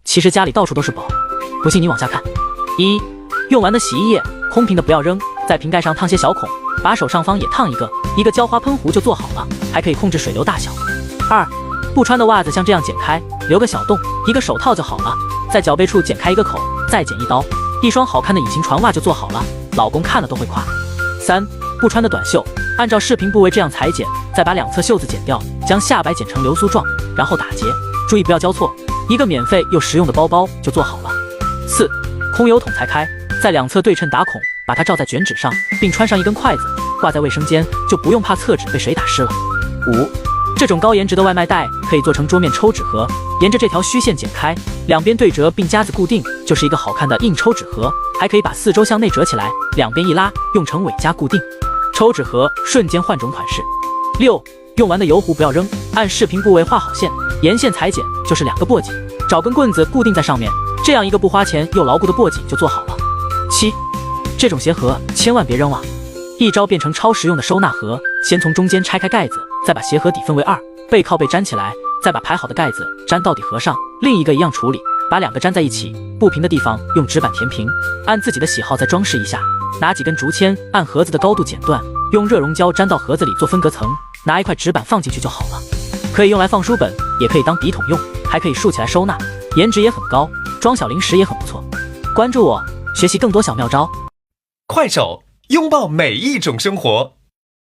其实家里到处都是宝。不信你往下看。1. 用完的洗衣液，空瓶的不要扔，在瓶盖上烫些小孔，把手上方也烫一个浇花喷壶就做好了，还可以控制水流大小。2. 不穿的袜子像这样剪开，留个小洞，一个手套就好了，在脚背处剪开一个口，再剪一刀，一双好看的隐形船袜就做好了，老公看了都会夸。3. 不穿的短袖，按照视频部位这样裁剪，再把两侧袖子剪掉，将下摆剪成流苏状，然后打结，注意不要交错，一个免费又实用的包包就做好了。4. 空油桶裁开，在两侧对称打孔，把它罩在卷纸上，并穿上一根筷子，挂在卫生间，就不用怕厕纸被水打湿了。5. 这种高颜值的外卖袋可以做成桌面抽纸盒，沿着这条虚线剪开，两边对折并夹子固定，就是一个好看的硬抽纸盒，还可以把四周向内折起来，两边一拉，用成尾夹固定。抽纸盒瞬间换种款式。6. 用完的油壶不要扔，按视频部位画好线，沿线裁剪，就是2个簸箕，找根棍子固定在上面，这样一个不花钱又牢固的簸箕就做好了。7. 这种鞋盒千万别扔啊，一招变成超实用的收纳盒，先从中间拆开盖子，再把鞋盒底分为2，背靠背粘起来，再把排好的盖子粘到底合上，另一个一样处理，把2个粘在一起，不平的地方用纸板填平，按自己的喜好再装饰一下，拿几根竹签按盒子的高度剪断，用热熔胶粘到盒子里做分隔层，拿一块纸板放进去就好了。可以用来放书本，也可以当笔筒用，还可以竖起来收纳，颜值也很高，装小零食也很不错。关注我，学习更多小妙招。快手，拥抱每一种生活。